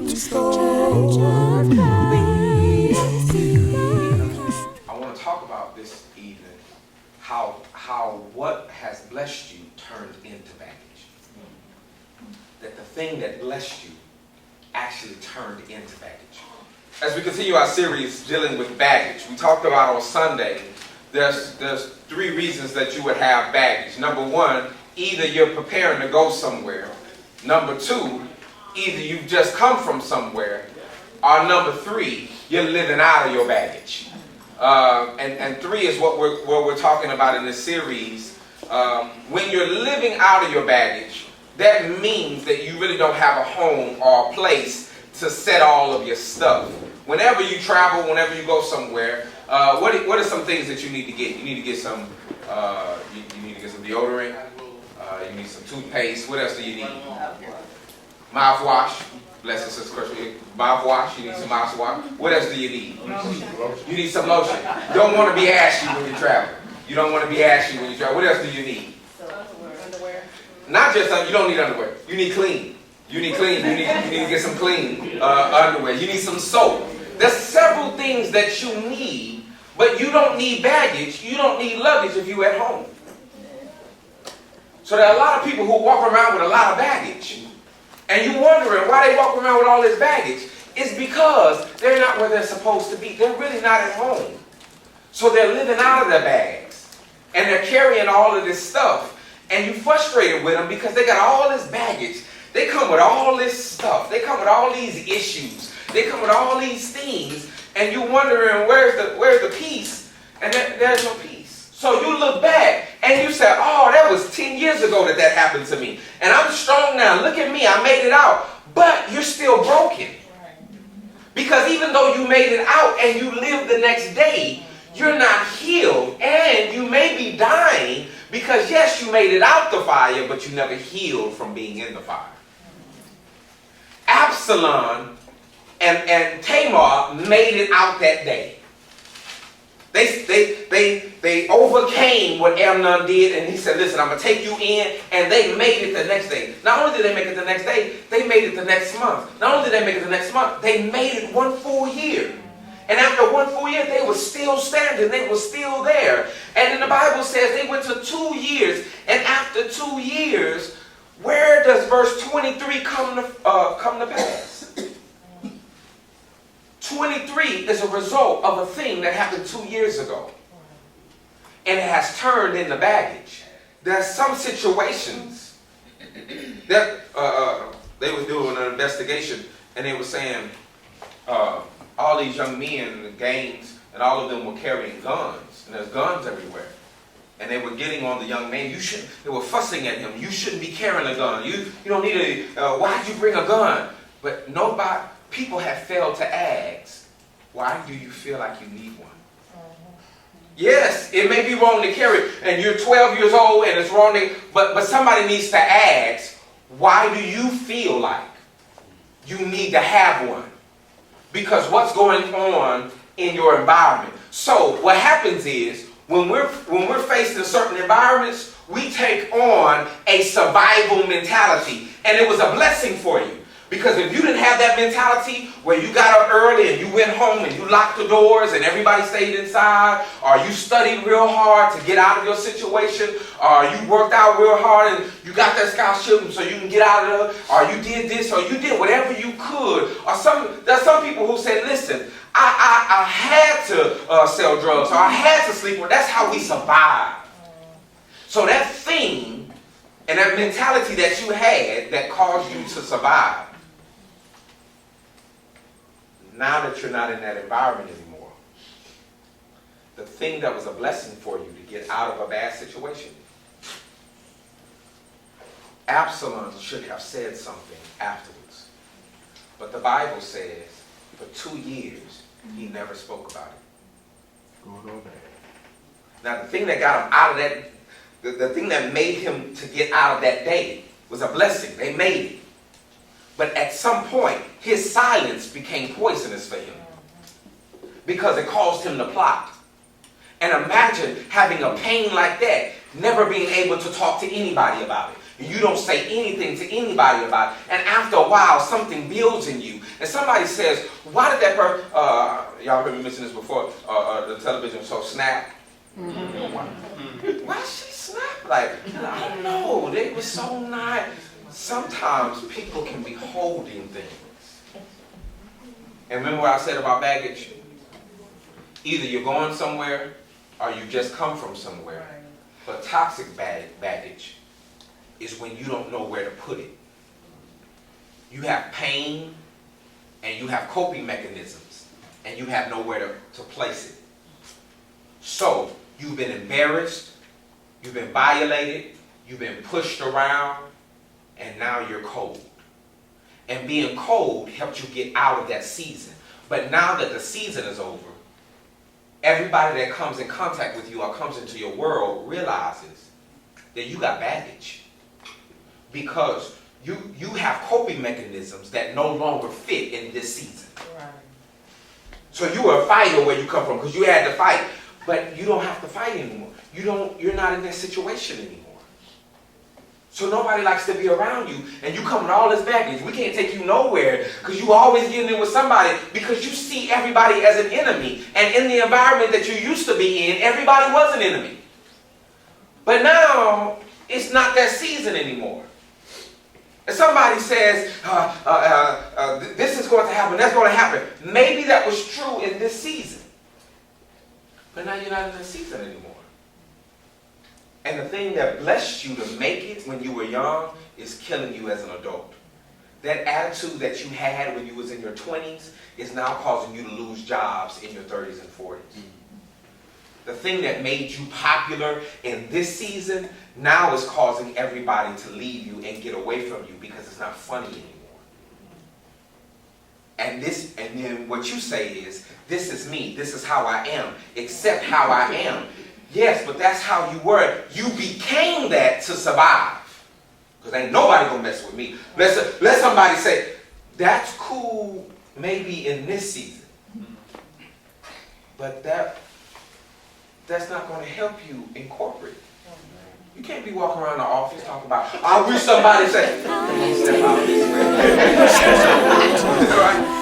I want to talk about this evening how what has blessed you turned into baggage. That the thing that blessed you actually turned into baggage. As we continue our series dealing with baggage, we talked about on Sunday, there's 3 reasons that you would have baggage. Number 1, either you're preparing to go somewhere. Number 2, either you've just come from somewhere. Or number 3, you're living out of your baggage. And 3 is what we're talking about in this series. When you're living out of your baggage, that means that you really don't have a home or a place to set all of your stuff. Whenever you travel, whenever you go somewhere, what are some things that you need to get? You need to get some. You need to get some deodorant. You need some toothpaste. What else do you need? Mouthwash. Bless us, Sister Crystal. Mouthwash. You need some mouthwash. What else do you need? You need some lotion. You don't want to be ashy when you travel. You don't want to be ashy when you travel. What else do you need? Underwear. Not just you don't need underwear. You need clean. You need clean. You need to get some clean underwear. You need some soap. There's several things that you need, but you don't need baggage. You don't need luggage if you're at home. So there are a lot of people who walk around with a lot of baggage. And you're wondering why they walk around with all this baggage. It's because they're not where they're supposed to be. They're really not at home. So they're living out of their bags. And they're carrying all of this stuff. And you're frustrated with them because they got all this baggage. They come with all this stuff. They come with all these issues. They come with all these things. And you're wondering where's the peace? And there's no peace. So you look back and you say, oh, that was 10 years ago that happened to me. And I'm strong now. Look at me. I made it out. But you're still broken. Because even though you made it out and you live the next day, you're not healed. And you may be dying because, yes, you made it out the fire, but you never healed from being in the fire. Absalom and Tamar made it out that day. They overcame what Amnon did, and he said, listen, I'm going to take you in, and they made it the next day. Not only did they make it the next day, they made it the next month. Not only did they make it the next month, they made it 1 full year. And after 1 full year, they were still standing. They were still there. And then the Bible says they went to 2 years, and after 2 years, where does verse 23 come to pass? 23 is a result of a thing that happened 2 years ago. And it has turned into baggage. There are some situations that they were doing an investigation and they were saying all these young men in the gangs and all of them were carrying guns. And there's guns everywhere. And they were getting on the young man. They were fussing at him. You shouldn't be carrying a gun. You don't need why'd you bring a gun? But people have failed to ask, why do you feel like you need one? Yes, it may be wrong to carry, and you're 12 years old, and it's wrong but somebody needs to ask, why do you feel like you need to have one? Because what's going on in your environment? So what happens is, when we're faced in certain environments, we take on a survival mentality, and it was a blessing for you. Because if you didn't have that mentality where you got up early and you went home and you locked the doors and everybody stayed inside, or you studied real hard to get out of your situation, or you worked out real hard and you got that scholarship so you can get out of it, or you did this, or you did whatever you could, or there's some people who said, listen, I had to sell drugs, or I had to sleep, or that's how we survive. So that thing and that mentality that you had that caused you to survive, now that you're not in that environment anymore, the thing that was a blessing for you to get out of a bad situation, Absalom should have said something afterwards. But the Bible says for 2 years, he never spoke about it. Going on there. Now the thing that got him out of that, the thing that made him to get out of that day was a blessing. They made it. But at some point, his silence became poisonous for him because it caused him to plot. And imagine having a pain like that, never being able to talk to anybody about it. You don't say anything to anybody about it. And after a while, something builds in you. And somebody says, why did that person, y'all heard me mention this before, the television show Snap. Why she snap? Like, I don't know. They were so nice. Sometimes people can be holding things. And remember what I said about baggage? Either you're going somewhere or you just come from somewhere. But toxic baggage is when you don't know where to put it. You have pain and you have coping mechanisms and you have nowhere to place it. So you've been embarrassed, you've been violated, you've been pushed around, and now you're cold. And being cold helped you get out of that season. But now that the season is over, everybody that comes in contact with you or comes into your world realizes that you got baggage. Because you have coping mechanisms that no longer fit in this season. Right. So you were a fighter where you come from because you had to fight. But you don't have to fight anymore. You're not in that situation anymore. So nobody likes to be around you, and you come with all this baggage. We can't take you nowhere because you always getting in with somebody because you see everybody as an enemy. And in the environment that you used to be in, everybody was an enemy. But now, it's not that season anymore. If somebody says, this is going to happen, that's going to happen. Maybe that was true in this season. But now you're not in that season anymore. And the thing that blessed you to make it when you were young is killing you as an adult. That attitude that you had when you was in your 20s is now causing you to lose jobs in your 30s and 40s. The thing that made you popular in this season now is causing everybody to leave you and get away from you because it's not funny anymore. And then what you say is, this is me, this is how I am, accept how I am. Yes, but that's how you were. You became that to survive. Because ain't nobody gonna mess with me. Let somebody say, that's cool maybe in this season. But that's not gonna help you in corporate. You can't be walking around the office talking about, I wish somebody said, step out this way. Right?